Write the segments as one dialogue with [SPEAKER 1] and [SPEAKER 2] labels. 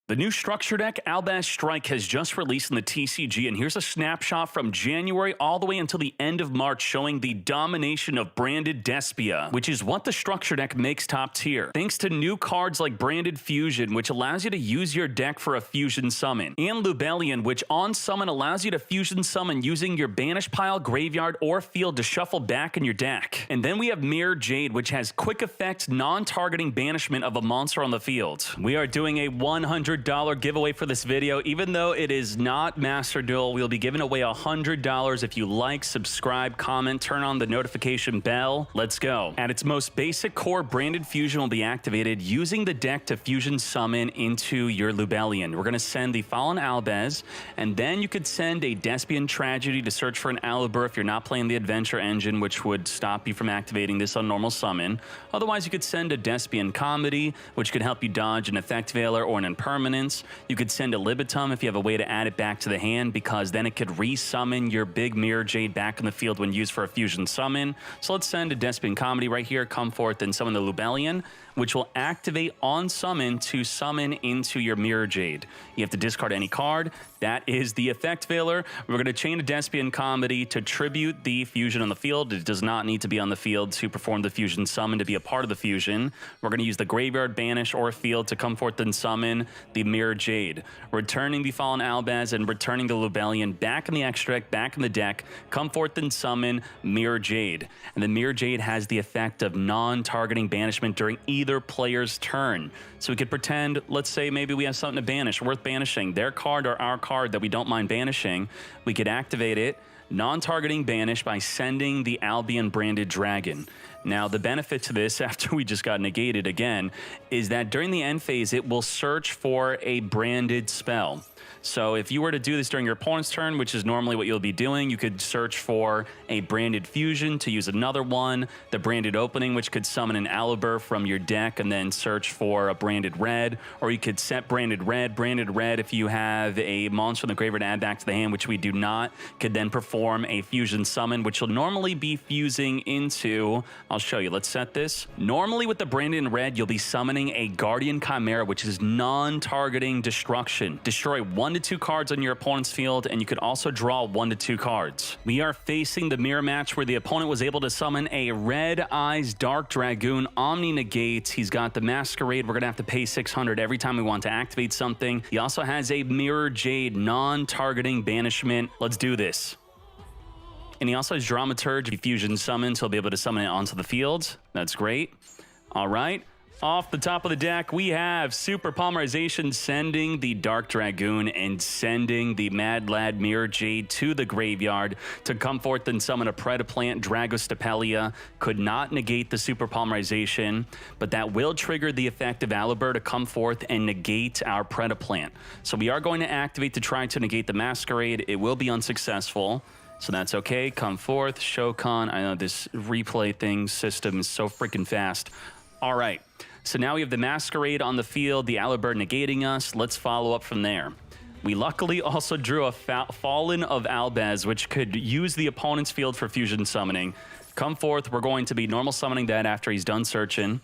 [SPEAKER 1] The new structure deck, Albaz Strike, has just released in the TCG, and here's a snapshot from January all the way until the end of March showing the domination of branded Despia, which is what the structure deck makes top tier. Thanks to new cards like Branded Fusion, which allows you to use your deck for a fusion summon, and Lubellion, which on summon allows you to fusion summon using your banish pile, graveyard, or field to shuffle back in your deck. And then we have Mirror Jade, which has quick effect, non-targeting banishment of a monster on the field. We are doing a $100 giveaway for this video. Even though it is not Master Duel, we'll be giving away $100 if you like, subscribe, comment, turn on the notification bell. Let's go. At its most basic core, Branded Fusion will be activated using the deck to fusion summon into your Lubellion. We're going to send the Fallen Albaz, and then you could send a Despian Tragedy to search for an Albaz if you're not playing the Adventure Engine, which would stop you from activating this on normal summon. Otherwise, you could send a Despian Comedy, which could help you dodge an Effect Veiler or an Impermanence. You could send a Libitum if you have a way to add it back to the hand, because then it could re-summon your big Mirror Jade back in the field when used for a fusion summon. So let's send a Despian Comedy right here, come forth and summon the Lubellion, which will activate on summon to summon into your Mirror Jade. You have to discard any card. That is the Effect Veiler. We're going to chain a Despian Comedy to tribute the fusion on the field. It does not need to be on the field to perform the fusion summon to be a part of the fusion. We're going to use the Graveyard, Banish, or Field to come forth and summon the Mirror Jade, returning the Fallen Albaz and returning the Lubellion back in the extra deck, back in the deck, come forth and summon Mirror Jade. And the Mirror Jade has the effect of non-targeting banishment during either player's turn. So we could pretend, let's say maybe we have something to banish, worth banishing, their card or our card that we don't mind banishing. We could activate it, non-targeting banish, by sending the Albion Branded Dragon. Now, the benefit to this, after we just got negated again, is that during the end phase, it will search for a branded spell. So if you were to do this during your opponent's turn, which is normally what you'll be doing, you could search for a Branded Fusion to use another one, the Branded Opening, which could summon an Albaz from your deck and then search for a Branded Red, or you could set Branded Red if you have a monster in the graveyard to add back to the hand, which we do not, could then perform a fusion summon, which will normally be fusing into, I'll show you, let's set this. Normally with the Branded Red, you'll be summoning a Guardian Chimera, which is non-targeting destruction. Destroy 1 to 2 cards on your opponent's field, and you could also draw 1 to 2 cards. We are facing the mirror match where the opponent was able to summon a Red Eyes Dark Dragoon Omni Negates. He's got the Masquerade. We're going to have to pay 600 every time we want to activate something. He also has a Mirror Jade non-targeting banishment. Let's do this. And he also has Dramaturge. Fusion summons, he'll be able to summon it onto the field. That's great. All right. Off the top of the deck, we have Super Polymerization sending the Dark Dragoon and sending the Mad Lad Mirror Jade to the graveyard to come forth and summon a Predaplant Dragostapelia. Could not negate the Super Polymerization, but that will trigger the effect of Albaz to come forth and negate our Predaplant. So we are going to activate to try to negate the Masquerade. It will be unsuccessful, so that's okay. Come forth, Shokan. I know this replay thing system is so freaking fast. All right. So now we have the Masquerade on the field, the Albaz negating us. Let's follow up from there. We luckily also drew a Fallen of Albaz, which could use the opponent's field for fusion summoning. Come forth, we're going to be normal summoning that after he's done searching.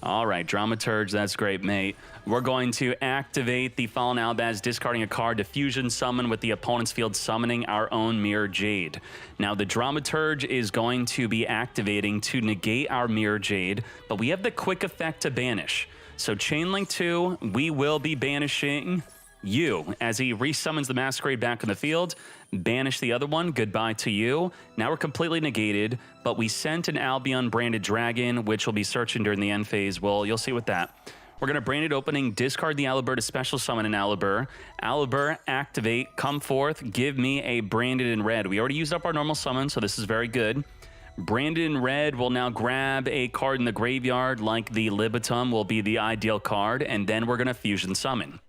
[SPEAKER 1] All right, Dramaturge, that's great, mate. We're going to activate the Fallen Albaz, discarding a card to fusion summon with the opponent's field, summoning our own Mirror Jade. Now, the Dramaturge is going to be activating to negate our Mirror Jade, but we have the quick effect to banish. So Chainlink 2, we will be banishing you as he resummons the Masquerade back in the field. Banish the other one. Goodbye to you. Now we're completely negated, but we sent an Albion Branded Dragon, which will be searching during the end phase. Well, you'll see with that. We're going to Branded Opening, discard the Albaz to special summon an Albaz. Albaz, activate, come forth, give me a Branded in Red. We already used up our normal summon, so this is very good. Branded in Red will now grab a card in the graveyard, like the Libitum will be the ideal card, and then we're going to fusion summon.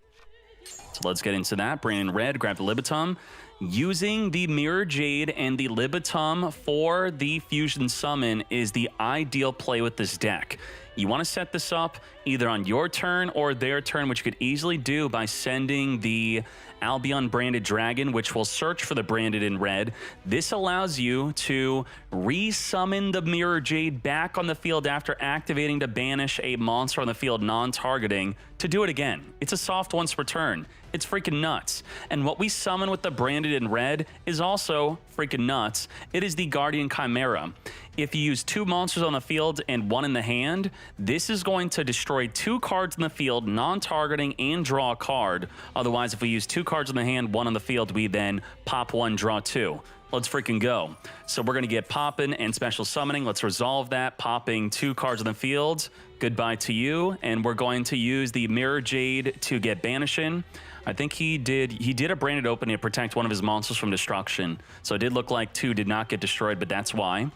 [SPEAKER 1] So let's get into that. Branded Red, grab the Libitum. Using the Mirror Jade and the Libitum for the fusion summon is the ideal play with this deck. You want to set this up either on your turn or their turn, which you could easily do by sending the Albion Branded Dragon, which will search for the Branded in Red. This allows you to re-summon the Mirror Jade back on the field after activating to banish a monster on the field non-targeting to do it again. It's a soft once per turn. It's freaking nuts. And what we summon with the branded in red is also freaking nuts. It is the Guardian Chimera. If you use 2 monsters on the field and 1 in the hand, this is going to destroy 2 cards in the field, non-targeting, and draw a card. Otherwise, if we use 2 cards in the hand, 1 on the field, we then pop 1, draw 2. Let's freaking go. So we're going to get popping and special summoning. Let's resolve that. Popping 2 cards in the field. Goodbye to you. And we're going to use the Mirror Jade to get banishing. I think he did a branded opening to protect one of his monsters from destruction. So it did look like 2 did not get destroyed, but that's why.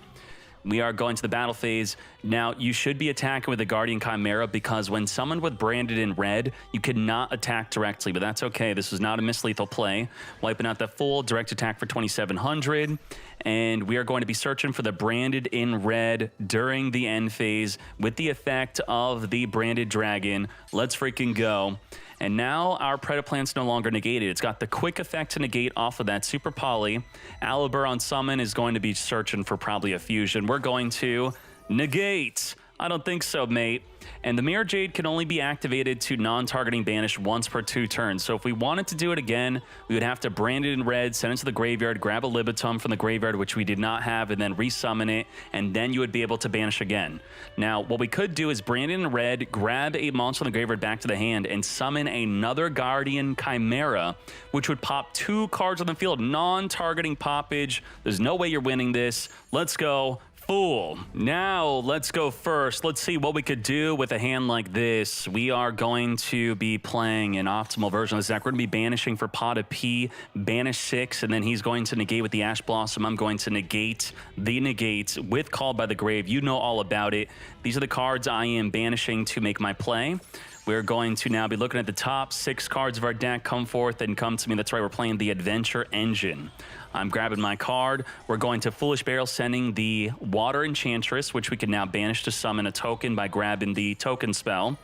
[SPEAKER 1] We are going to the battle phase. Now, you should be attacking with the Guardian Chimera because when summoned with branded in red, you cannot attack directly, but that's okay. This was not a mislethal play. Wiping out the full direct attack for 2,700. And we are going to be searching for the branded in red during the end phase with the effect of the branded dragon. Let's freaking go. And now our Predaplant's no longer negated. It's got the quick effect to negate off of that Super Poly. Albaz on summon is going to be searching for probably a fusion. We're going to negate. I don't think so, mate. And the Mirror Jade can only be activated to non-targeting banish once per 2 turns. So if we wanted to do it again, we would have to brand it in red, send it to the graveyard, grab a Libitum from the graveyard, which we did not have, and then resummon it, and then you would be able to banish again. Now, what we could do is brand it in red, grab a monster from the graveyard back to the hand, and summon another Guardian Chimera, which would pop 2 cards on the field, non-targeting poppage. There's no way you're winning this. Let's go. Fool. Now, let's go first. Let's see what we could do with a hand like this. We are going to be playing an optimal version of this deck. We're going to be banishing for Pot of P, banish 6, and then he's going to negate with the Ash Blossom. I'm going to negate the negates with Called by the Grave. You know all about it. These are the cards I am banishing to make my play. We're going to now be looking at the top 6 cards of our deck. Come forth and come to me. That's right, we're playing the Adventure Engine. I'm grabbing my card. We're going to Foolish Burial, sending the Water Enchantress, which we can now banish to summon a token by grabbing the token spell.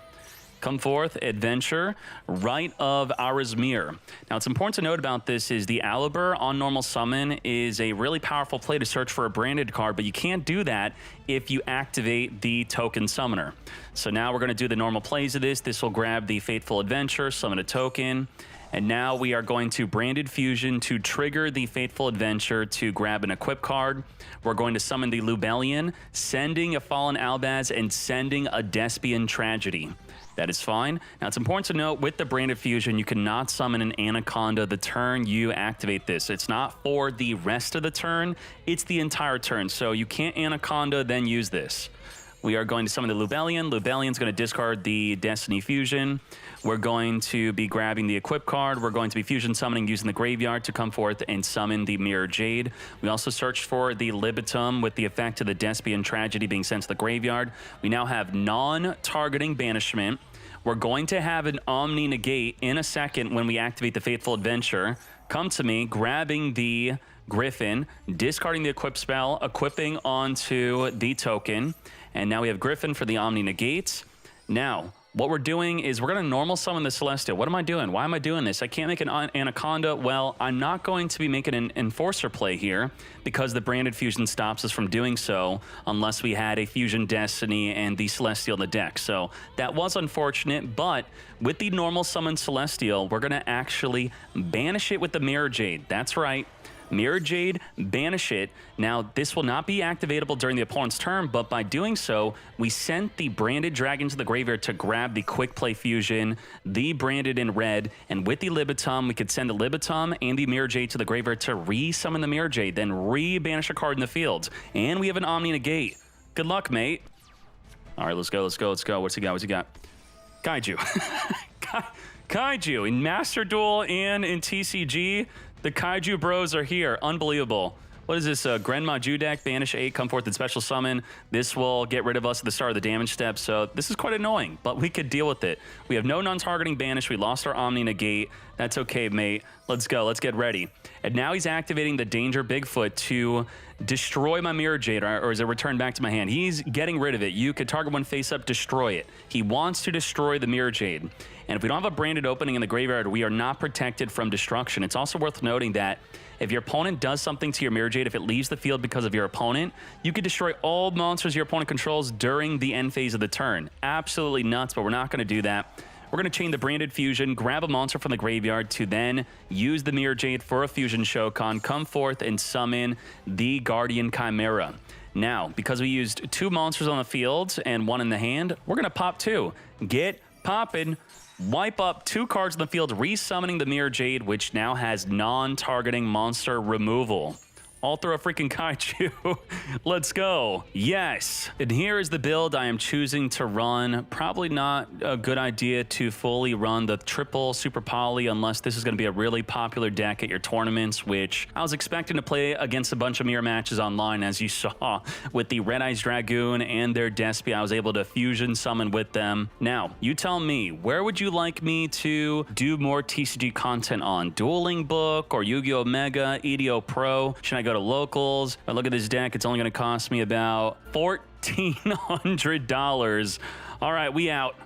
[SPEAKER 1] Come forth, Adventure, Rite of Arizmir. Now, what's important to note about this is the Albaz on normal summon is a really powerful play to search for a branded card, but you can't do that if you activate the token summoner. So now we're going to do the normal plays of this. This will grab the Fateful Adventure, summon a token, and now we are going to Branded Fusion to trigger the Fateful Adventure to grab an equip card. We're going to summon the Lubellion, sending a Fallen Albaz, and sending a Despian Tragedy. That is fine. Now, it's important to note with the Branded Fusion, you cannot summon an Anaconda the turn you activate this. It's not for the rest of the turn, it's the entire turn. So you can't Anaconda, then use this. We are going to summon the Lubellion. Lubellion's going to discard the Destiny Fusion. We're going to be grabbing the Equip card. We're going to be Fusion summoning using the graveyard to come forth and summon the Mirror Jade. We also searched for the Libitum with the effect of the Despian Tragedy being sent to the graveyard. We now have non-targeting banishment. We're going to have an Omni Negate in a second when we activate the Fateful Adventure. Come to me, grabbing the Griffin, discarding the Equip spell, equipping onto the token, and now we have Griffin for the Omni Negate. Now, what we're doing is we're going to normal summon the Celestial. What am I doing? Why am I doing this? I can't make an Anaconda. Well, I'm not going to be making an Enforcer play here because the Branded Fusion stops us from doing so unless we had a Fusion Destiny and the Celestial in the deck. So that was unfortunate, but with the normal summon Celestial, we're going to actually banish it with the Mirror Jade. That's right. Mirror Jade, banish it. Now, this will not be activatable during the opponent's turn, but by doing so, we sent the Branded Dragon to the graveyard to grab the Quick Play Fusion, the Branded in red, and with the Libitum, we could send the Libitum and the Mirror Jade to the graveyard to re-summon the Mirror Jade, then re-banish a card in the field. And we have an Omni Negate. Good luck, mate. All right, let's go, let's go, let's go. What's he got, what's he got? Kaiju. Kaiju in Master Duel and in TCG. The Kaiju bros are here. Unbelievable. What is this? Grenma Judak, banish 8, come forth and special summon. This will get rid of us at the start of the damage step, so this is quite annoying, but we could deal with it. We have no non-targeting banish. We lost our Omni Negate. That's okay, mate. Let's go. Let's get ready. And now he's activating the Danger Bigfoot to destroy my Mirror Jade, or is it returned back to my hand? He's getting rid of it. You could target one face up, destroy it. He wants to destroy the Mirror Jade. And if we don't have a branded opening in the graveyard, we are not protected from destruction. It's also worth noting that if your opponent does something to your Mirror Jade, if it leaves the field because of your opponent, you could destroy all monsters your opponent controls during the end phase of the turn. Absolutely nuts, but we're not going to do that. We're going to chain the branded fusion, grab a monster from the graveyard to then use the Mirror Jade for a fusion Shokan, come forth and summon the Guardian Chimera. Now, because we used 2 monsters on the field and 1 in the hand, we're going to pop 2. Get poppin'. Wipe up 2 cards in the field, resummoning the Mirror Jade, which now has non-targeting monster removal. All through a freaking kaiju. Let's go. Yes. And here is the build I am choosing to run. Probably not a good idea to fully run the triple super poly unless this is going to be a really popular deck at your tournaments, which I was expecting to play against a bunch of mirror matches online, as you saw with the Red Eyes Dragoon and their Despia. I was able to fusion summon with them. Now, you tell me, where would you like me to do more TCG content on? Dueling Book or Yu-Gi-Oh! Mega, EDO Pro? Should I go to locals? If I look at this deck, it's only going to cost me about $1,400. All right, we out.